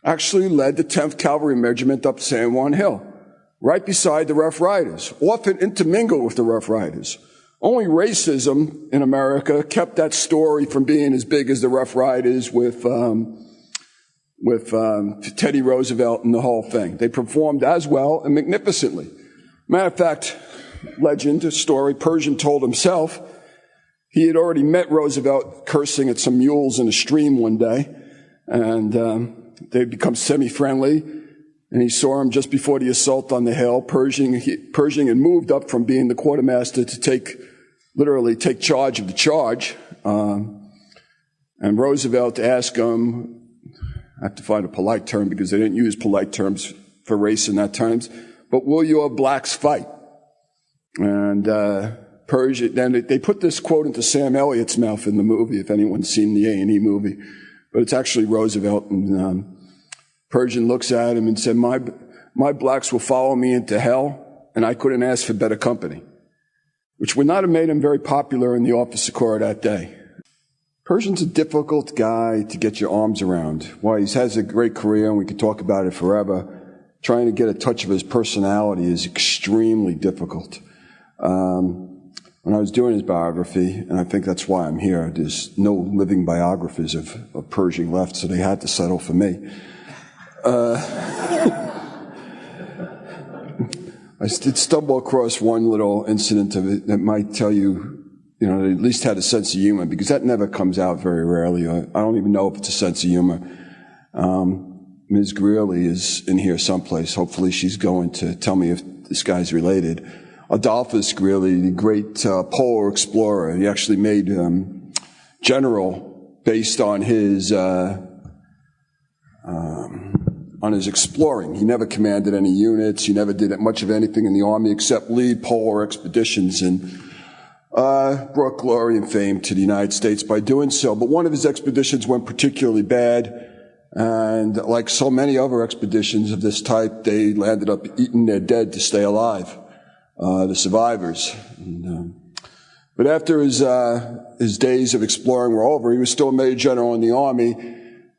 actually led the 10th Cavalry Regiment up San Juan Hill, right beside the Rough Riders, often intermingled with the Rough Riders. Only racism in America kept that story from being as big as the Rough Riders with Teddy Roosevelt and the whole thing. They performed as well and magnificently. Matter of fact, legend, a story, Pershing told himself, he had already met Roosevelt cursing at some mules in a stream one day, and they'd become semi-friendly, and he saw him just before the assault on the hill. Pershing had moved up from being the quartermaster to literally take charge of the charge, and Roosevelt asked him, I have to find a polite term because they didn't use polite terms for race in that times, but will your blacks fight? And Pershing, then they put this quote into Sam Elliott's mouth in the movie, if anyone's seen the A&E movie, but it's actually Roosevelt. And Pershing looks at him and said, my blacks will follow me into hell, and I couldn't ask for better company, which would not have made him very popular in the officer corps that day. Pershing's a difficult guy to get your arms around. While he has a great career, and we could talk about it forever, trying to get a touch of his personality is extremely difficult. When I was doing his biography, and I think that's why I'm here, there's no living biographies of Pershing left, so they had to settle for me. I did stumble across one little incident of it that might tell you, they at least had a sense of humor, because that never comes out very rarely. I don't even know if it's a sense of humor. Ms. Greeley is in here someplace. Hopefully she's going to tell me if this guy's related. Adolphus Greeley, the great polar explorer, he actually made general based on his exploring. He never commanded any units. He never did much of anything in the Army except lead polar expeditions, and brought glory and fame to the United States by doing so. But one of his expeditions went particularly bad, and like so many other expeditions of this type, they landed up eating their dead to stay alive, the survivors. But after his days of exploring were over, he was still a major general in the Army,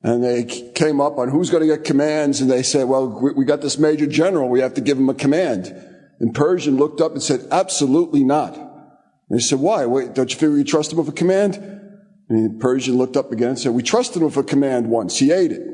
and they came up on who's going to get commands, and they said, well, we got this major general, we have to give him a command. And Pershing looked up and said, absolutely not. And they said, why? Wait, don't you feel you trust him with a command? And Pershing looked up again and said, we trusted him with a command once. He ate it.